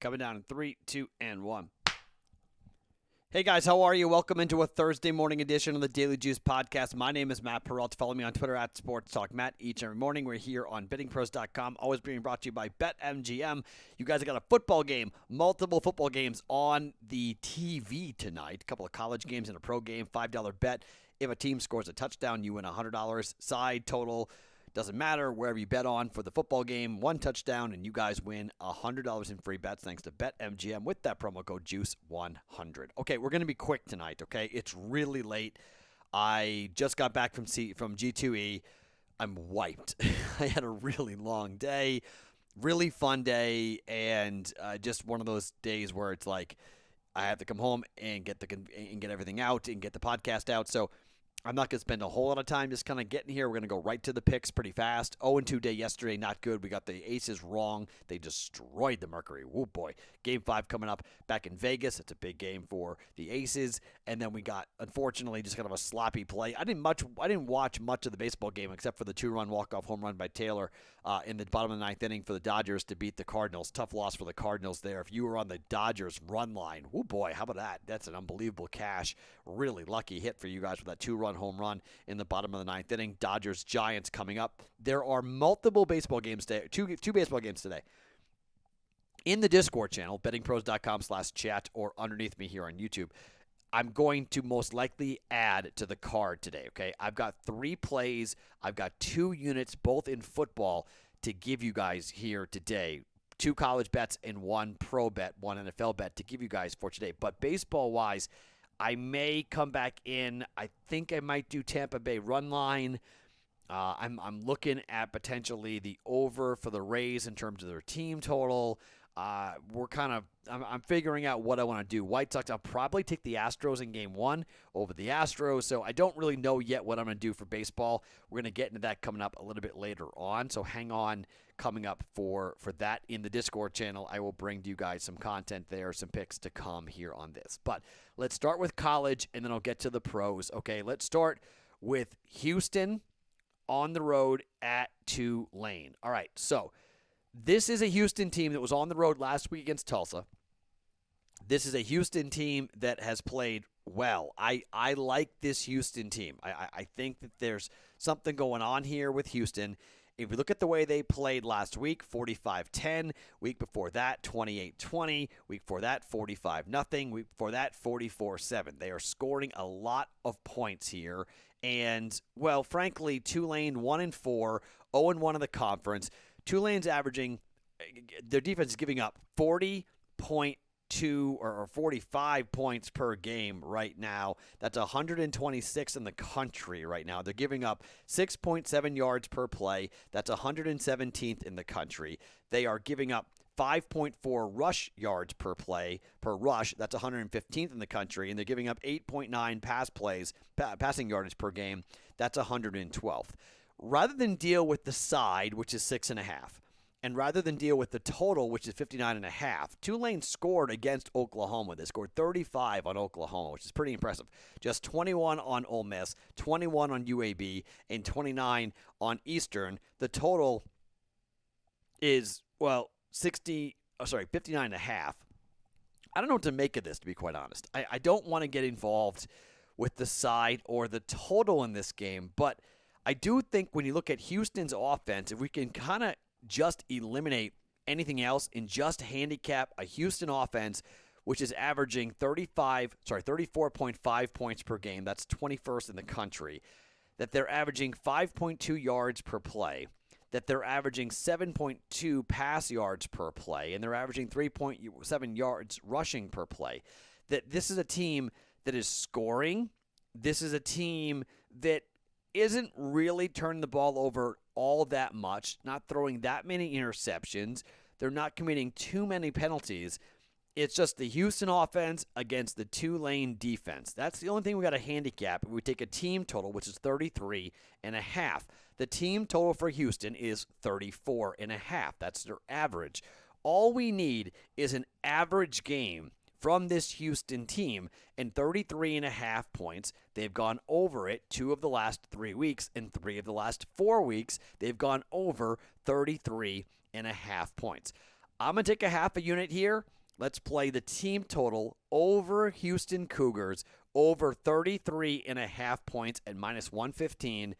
Coming down in 3, 2, and 1. Hey guys, how are you? Welcome into a Thursday morning edition of the Daily Juice Podcast. My name is Matt Perrault. Follow me on Twitter at Sports Talk Matt. Each and every morning, we're here on BettingPros.com. Always being brought to you by BetMGM. You guys have got a football game, multiple football games on the TV tonight. A couple of college games and a pro game. $5 bet. If a team scores a touchdown, you win $100. Side total. Doesn't matter wherever you bet on for the football game. One touchdown, and you guys win $100 in free bets thanks to BetMGM with that promo code JUICE100. Okay, we're going to be quick tonight, okay? It's really late. I just got back from G2E. I'm wiped. I had a really long day, really fun day, and just one of those days where it's like I have to come home and get everything out and get the podcast out. So I'm not going to spend a whole lot of time just kind of getting here. We're going to go right to the picks pretty fast. 0-2 day yesterday, not good. We got the Aces wrong. They destroyed the Mercury. Woo boy. Game 5 coming up back in Vegas. It's a big game for the Aces. And then we got, unfortunately, just kind of a sloppy play. I didn't watch much of the baseball game except for the 2-run walk-off home run by Taylor in the bottom of the 9th inning for the Dodgers to beat the Cardinals. Tough loss for the Cardinals there. If you were on the Dodgers run line, woo boy, how about that? That's an unbelievable cash. Really lucky hit for you guys with that 2-run home run in the bottom of the 9th inning. Dodgers-Giants coming up. There are multiple baseball games today, two baseball games today. In the Discord channel, bettingpros.com/chat, or underneath me here on YouTube, I'm going to most likely add to the card today, okay? I've got 3 plays. I've got 2 units, both in football, to give you guys here today. 2 college bets and 1 pro bet, 1 NFL bet to give you guys for today. But baseball-wise, I may come back in. I think I might do Tampa Bay run line. I'm looking at potentially the over for the Rays in terms of their team total. I'm figuring out what I want to do. White Sox, I'll probably take the Astros in game 1 over the Astros. So I don't really know yet what I'm going to do for baseball. We're going to get into that coming up a little bit later on. So hang on coming up for that in the Discord channel. I will bring to you guys some content there, some picks to come here on this. But let's start with college, and then I'll get to the pros. Okay, let's start with Houston on the road at Tulane. All right, so this is a Houston team that was on the road last week against Tulsa. This is a Houston team that has played well. I like this Houston team. I think that there's something going on here with Houston. If you look at the way they played last week, 45-10. Week before that, 28-20. Week before that, 45-0. Week before that, 44-7. They are scoring a lot of points here. And, well, frankly, Tulane 1-4, 0-1 in the conference. Tulane's averaging, their defense is giving up 40.2 or 45 points per game right now. That's 126 in the country right now. They're giving up 6.7 yards per play. That's 117th in the country. They are giving up 5.4 rush yards per play, per rush. That's 115th in the country. And they're giving up 8.9 passing yardage per game. That's 112th. Rather than deal with the side, which is 6.5, and rather than deal with the total, which is 59.5, Tulane scored against Oklahoma. They scored 35 on Oklahoma, which is pretty impressive. Just 21 on Ole Miss, 21 on UAB, and 29 on Eastern. The total is, 59.5. I don't know what to make of this, to be quite honest. I don't want to get involved with the side or the total in this game, but I do think when you look at Houston's offense, if we can kind of just eliminate anything else and just handicap a Houston offense, which is averaging 34.5 points per game, that's 21st in the country, that they're averaging 5.2 yards per play, that they're averaging 7.2 pass yards per play, and they're averaging 3.7 yards rushing per play, that this is a team that is scoring. This is a team that isn't really turning the ball over all that much, not throwing that many interceptions. They're not committing too many penalties. It's just the Houston offense against the Tulane defense. That's the only thing we got to handicap. We take a team total, which is 33.5. The team total for Houston is 34.5. That's their average. All we need is an average game from this Houston team, and 33.5 points. They've gone over it 2 of the last 3 weeks, and 3 of the last 4 weeks, they've gone over 33.5 points. I'm going to take a half a unit here. Let's play the team total over Houston Cougars over 33.5 points at -115.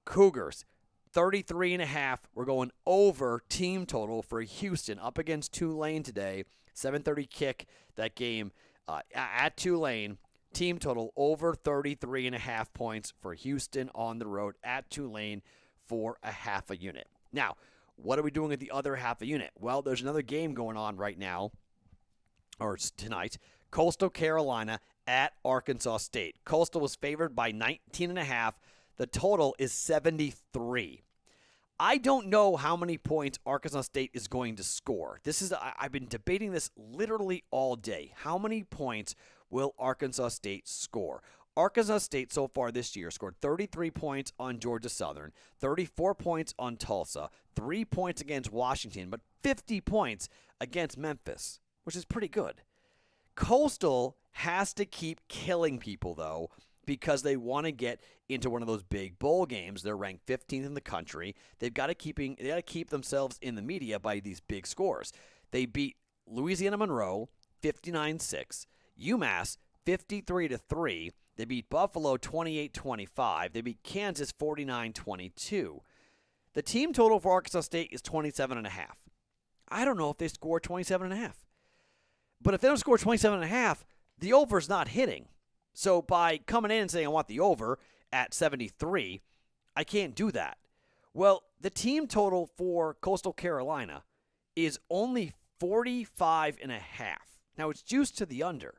Cougars, 33.5. We're going over team total for Houston up against Tulane today. 7:30 kick that game at Tulane. Team total over 33.5 points for Houston on the road at Tulane for a half a unit. Now, what are we doing at the other half a unit? Well, there's another game going on right now, or tonight. Coastal Carolina at Arkansas State. Coastal was favored by 19.5. The total is 73. I don't know how many points Arkansas State is going to score. I've been debating this literally all day. How many points will Arkansas State score? Arkansas State so far this year scored 33 points on Georgia Southern, 34 points on Tulsa, 3 points against Washington, but 50 points against Memphis, which is pretty good. Coastal has to keep killing people, though, because they want to get into one of those big bowl games. They're ranked 15th in the country. They got to keep themselves in the media by these big scores. They beat Louisiana Monroe 59-6, UMass 53-3. They beat Buffalo 28-25. They beat Kansas 49-22. The team total for Arkansas State is 27.5. I don't know if they score 27.5. But if they don't score 27.5, the over's not hitting. So by coming in and saying I want the over at 73, I can't do that. Well, the team total for Coastal Carolina is only 45.5. Now, it's juiced to the under.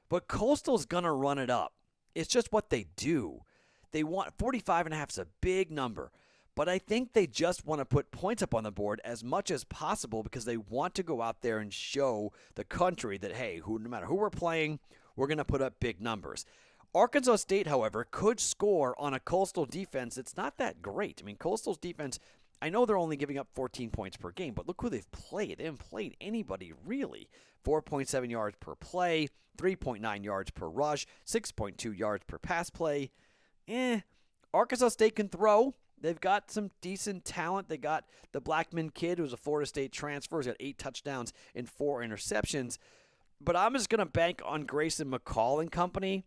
But Coastal's going to run it up. It's just what they do. They want 45.5 is a big number. But I think they just want to put points up on the board as much as possible because they want to go out there and show the country that, hey, no matter who we're playing, we're going to put up big numbers. Arkansas State, however, could score on a Coastal defense that's not that great. I mean, Coastal's defense, I know they're only giving up 14 points per game, but look who they've played. They haven't played anybody, really. 4.7 yards per play, 3.9 yards per rush, 6.2 yards per pass play. Arkansas State can throw. They've got some decent talent. They got the Blackman kid, who's a Florida State transfer. He's got 8 touchdowns and 4 interceptions. But I'm just going to bank on Grayson McCall and company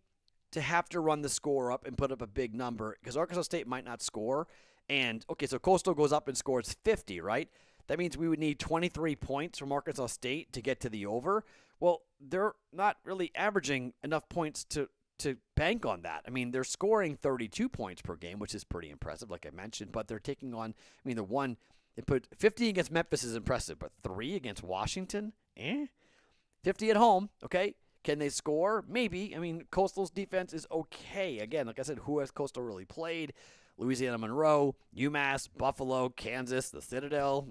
to have to run the score up and put up a big number because Arkansas State might not score. And, okay, so Coastal goes up and scores 50, right? That means we would need 23 points from Arkansas State to get to the over. Well, they're not really averaging enough points to bank on that. I mean, they're scoring 32 points per game, which is pretty impressive, like I mentioned, but they're taking on, they put 50 against Memphis is impressive, but 3 against Washington? 50 at home, okay? Can they score? Maybe. I mean, Coastal's defense is okay. Again, like I said, who has Coastal really played? Louisiana Monroe, UMass, Buffalo, Kansas, the Citadel.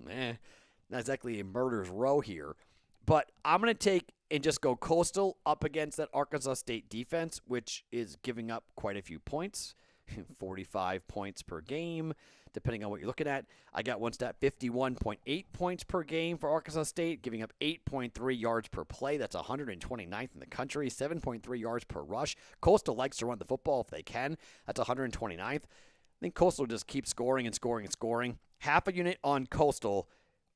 Not exactly a murder's row here. But I'm going to take and just go Coastal up against that Arkansas State defense, which is giving up quite a few points, 45 points per game, depending on what you're looking at. I got one stat, 51.8 points per game for Arkansas State, giving up 8.3 yards per play. That's 129th in the country, 7.3 yards per rush. Coastal likes to run the football if they can. That's 129th. I think Coastal just keeps scoring and scoring and scoring. Half a unit on Coastal,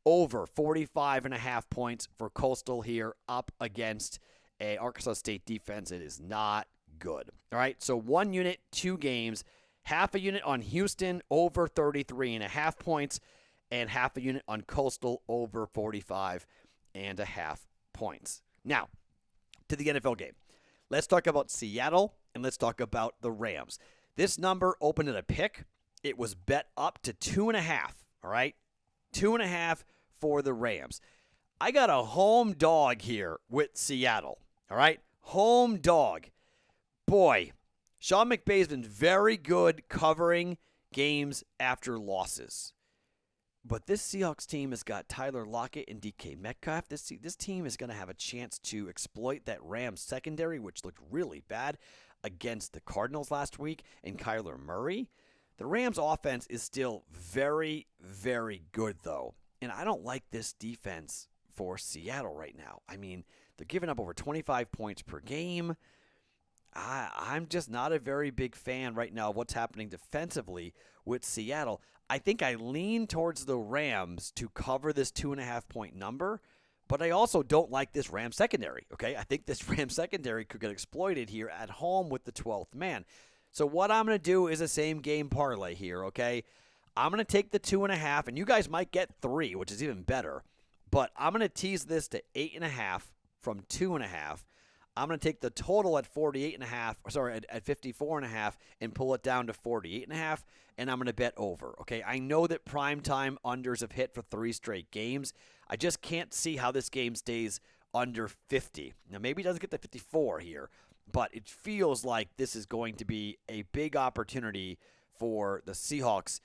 over 45.5 points for Coastal here up against a Arkansas State defense. It is not good. All right, so 1 unit, 2 games. Half a unit on Houston, over 33.5 points, and half a unit on Coastal, over 45.5 points. Now, to the NFL game. Let's talk about Seattle, and let's talk about the Rams. This number opened at a pick. It was bet up to 2.5, all right? 2.5 for the Rams. I got a home dog here with Seattle, all right? Home dog. Boy, Sean McVay's been very good covering games after losses. But this Seahawks team has got Tyler Lockett and DK Metcalf. This team is going to have a chance to exploit that Rams secondary, which looked really bad against the Cardinals last week, and Kyler Murray. The Rams offense is still very, very good, though. And I don't like this defense for Seattle right now. I mean, they're giving up over 25 points per game. I'm just not a very big fan right now of what's happening defensively with Seattle. I think I lean towards the Rams to cover this 2.5 point number, But I also don't like this Rams secondary, okay? I think this Rams secondary could get exploited here at home with the 12th man. So what I'm going to do is a same game parlay here, okay? I'm going to take the 2.5, and you guys might get 3, which is even better. But I'm going to tease this to 8.5 from 2.5. I'm going to take the total at 54.5, and pull it down to 48.5, and I'm going to bet over. Okay, I know that primetime unders have hit for 3 straight games. I just can't see how this game stays under 50. Now, maybe it doesn't get to 54 here, but it feels like this is going to be a big opportunity for the Seahawks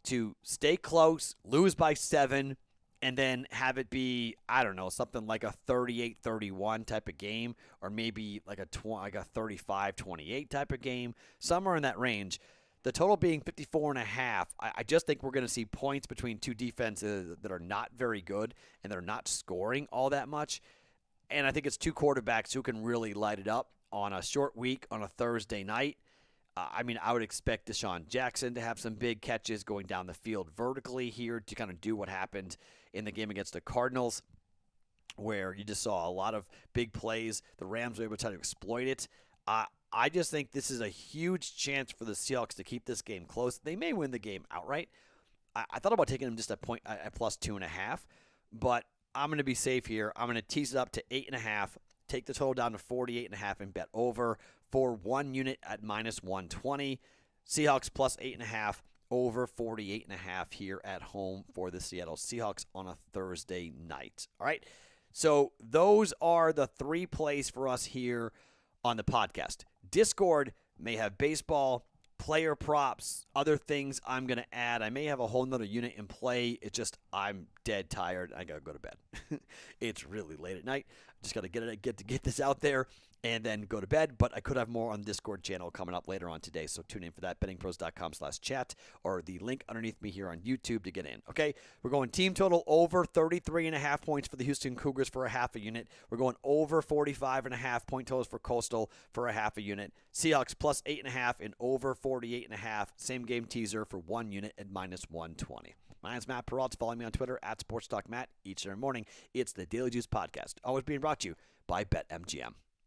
to stay close, lose by 7, and then have it be, I don't know, something like a 38-31 type of game, or maybe like a 35-28 type of game, somewhere in that range. The total being 54.5. I just think we're going to see points between two defenses that are not very good and they're not scoring all that much. And I think it's two quarterbacks who can really light it up on a short week on a Thursday night. I would expect Deshaun Jackson to have some big catches going down the field vertically here to kind of do what happened in the game against the Cardinals, where you just saw a lot of big plays. The Rams were able to try to exploit it. I just think this is a huge chance for the Seahawks to keep this game close. They may win the game outright. I thought about taking them just a point at plus 2.5, but I'm going to be safe here. I'm going to tease it up to 8.5, take the total down to 48.5, and bet over for 1 unit at minus 120. Seahawks plus 8.5, over 48.5 here at home for the Seattle Seahawks on a Thursday night. All right, so those are the 3 plays for us here on the podcast. Discord may have baseball, player props, other things I'm going to add. I may have a whole nother unit in play. It's just I'm dead tired. I got to go to bed. It's really late at night. Just got to get this out there and then go to bed. But I could have more on the Discord channel coming up later on today. So tune in for that, bettingpros.com/chat, or the link underneath me here on YouTube to get in. Okay, we're going team total over 33.5 points for the Houston Cougars for a half a unit. We're going over 45.5 point totals for Coastal for a half a unit. Seahawks plus 8.5 and over 48.5. Same game teaser for 1 unit at minus 120. My name's Matt Perrault. Follow me on Twitter at SportsTalkMatt each and every morning. It's the Daily Juice Podcast, always being brought to you by BetMGM.